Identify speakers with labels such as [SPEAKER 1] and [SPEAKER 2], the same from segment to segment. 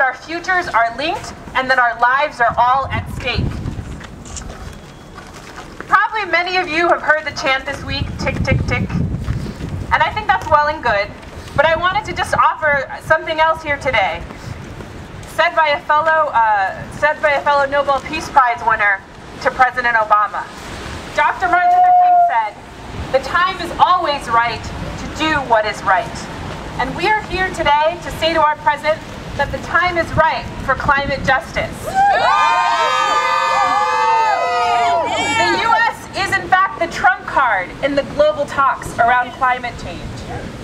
[SPEAKER 1] our futures are linked and that our lives are all at stake. Probably many of you have heard the chant this week, tick, tick, tick. And I think that's well and good, but I wanted to just offer something else here today. Said by a fellow Nobel Peace Prize winner to President Obama. Dr. Martin Luther King said, "The time is always right to do what is right." And we are here today to say to our president that the time is right for climate justice. The U.S. is in fact the trump card in the global talks around climate change.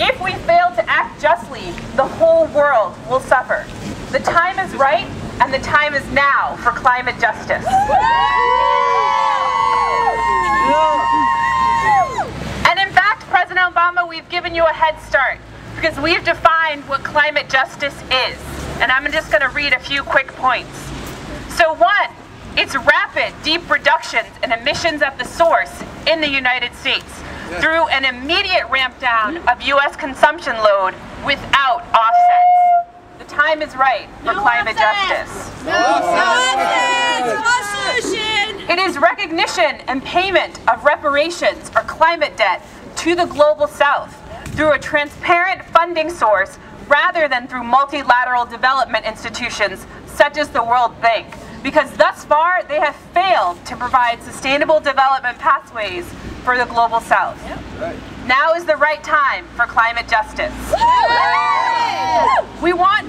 [SPEAKER 1] If we fail to act justly, the whole world will suffer. The time is right, and the time is now for climate justice. And in fact, President Obama, we've given you a head start because we've defined what climate justice is. And I'm just going to read a few quick points. So one, it's rapid, deep reductions in emissions at the source in the United States through an immediate ramp down of U.S. consumption load without offsets. The time is right for climate justice. It is recognition and payment of reparations or climate debt to the global south through a transparent funding source rather than through multilateral development institutions such as the World Bank, because thus far they have failed to provide sustainable development pathways for the global south. Now is the right time for climate justice. We want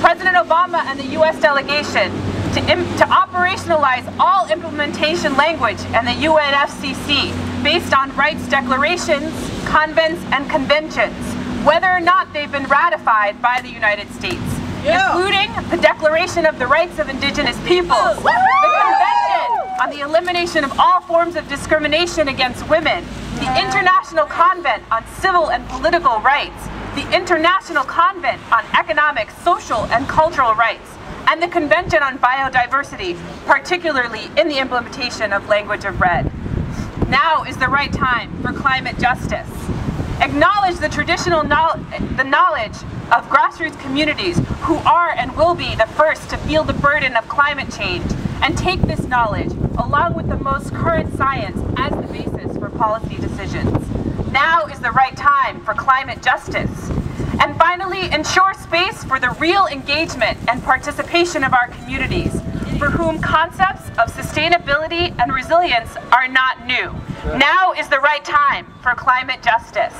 [SPEAKER 1] President Obama and the U.S. delegation to operationalize all implementation language in the UNFCCC based on rights declarations, convents, and conventions, whether or not they've been ratified by the United States, including the Declaration of the Rights of Indigenous Peoples, the Convention on the Elimination of All Forms of Discrimination Against Women, the International Convent on Civil and Political Rights, the International Convent on Economic, Social, and Cultural Rights, and the Convention on Biodiversity, particularly in the implementation of Language of Red. Now is the right time for climate justice. Acknowledge the traditional knowledge of grassroots communities who are and will be the first to feel the burden of climate change, and take this knowledge, along with the most current science, as the basis for policy decisions. Now is the right time for climate justice. And finally, ensure space for the real engagement and participation of our communities, for whom concepts of sustainability and resilience are not new. Now is the right time for climate justice.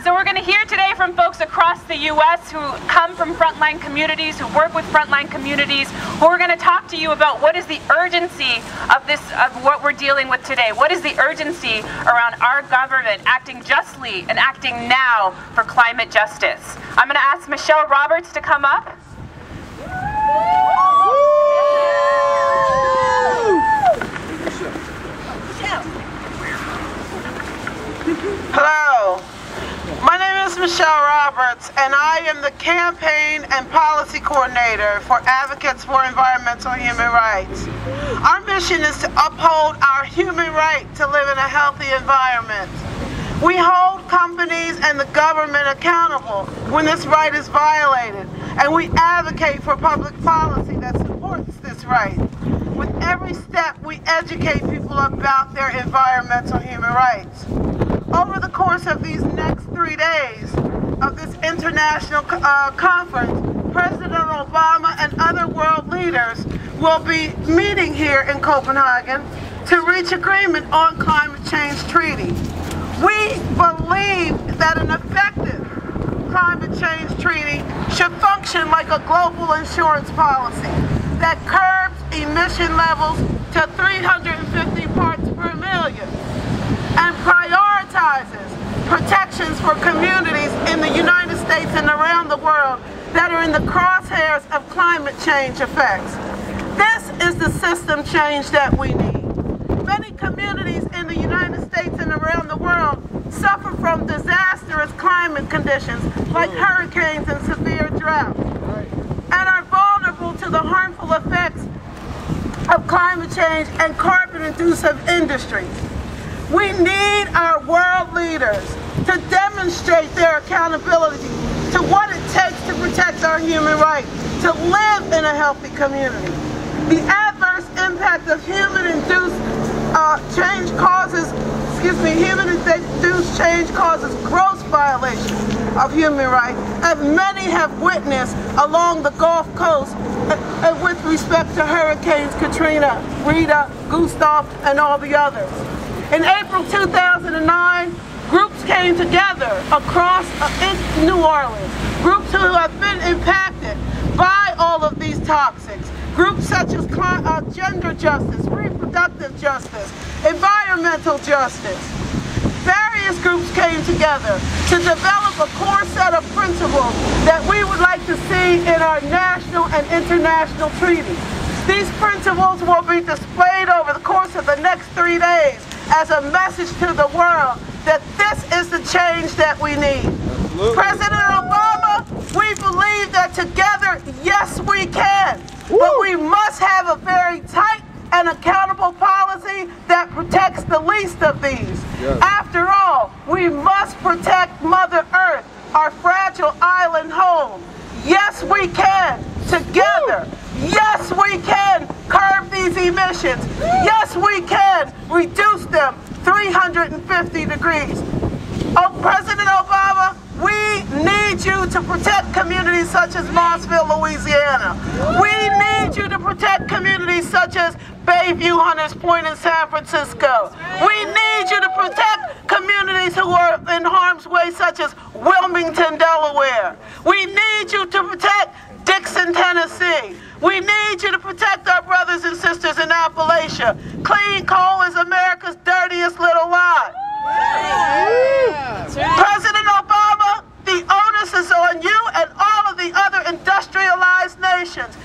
[SPEAKER 1] So we're going to hear today from folks across the U.S. who come from frontline communities, who work with frontline communities, who are going to talk to you about what is the urgency of what we're dealing with today. What is the urgency around our government acting justly and acting now for climate justice? I'm going to ask Michelle Roberts to come up.
[SPEAKER 2] Hello. My name is Michelle Roberts, and I am the Campaign and Policy Coordinator for Advocates for Environmental Human Rights. Our mission is to uphold our human right to live in a healthy environment. We hold companies and the government accountable when this right is violated, and we advocate for public policy that supports this right. With every step, we educate people about their environmental human rights. Over the course of these next 3 days of this international conference, President Obama and other world leaders will be meeting here in Copenhagen to reach agreement on climate change treaty. We believe that an effective climate change treaty should function like a global insurance policy that curbs emission levels to 350 parts per million and prioritizes protections for communities in the United States and around the world that are in the crosshairs of climate change effects. This is the system change that we need. Many communities in the United States and around the world suffer from disastrous climate conditions like hurricanes and severe drought, and are vulnerable to the harmful effects of climate change and carbon-inducive industries. We need our world leaders to demonstrate their accountability to what it takes to protect our human rights, to live in a healthy community. The adverse impact of human-induced change causes gross violations of human rights, as many have witnessed along the Gulf Coast with respect to Hurricanes Katrina, Rita, Gustav, and all the others. In April 2009, groups came together across in New Orleans, groups who have been impacted by all of these toxics, groups such as gender justice, reproductive justice, environmental justice. Various groups came together to develop a core set of principles that we would like to see in our national and international treaties. These principles will be displayed over the course of the next 3 days as a message to the world that this is the change that we need. Absolutely. President Obama, we believe that together, yes, we can. Woo! But we must have a very tight and accountable policy that protects the least of these. Yes. After all, we must protect Mother Earth, our fragile island home. Yes, we can. Together. Woo! Yes, we can curb these emissions. Yes, we can reduce them 350 degrees. Oh, President Obama, we need you to protect communities such as Mossville, Louisiana. We need you to protect communities such as Bayview, Hunters Point in San Francisco. We need you to protect communities who are in harm's way such as Wilmington, Delaware. We need you to protect Dixon, Tennessee. We need you to protect our brothers and sisters in Appalachia. Clean coal is America's dirtiest little lie. Yeah. President Obama, the onus is on you and all of the other industrialized nations.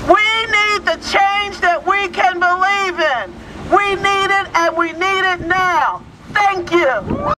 [SPEAKER 2] We need the change that we can believe in. We need it, and we need it now. Thank you.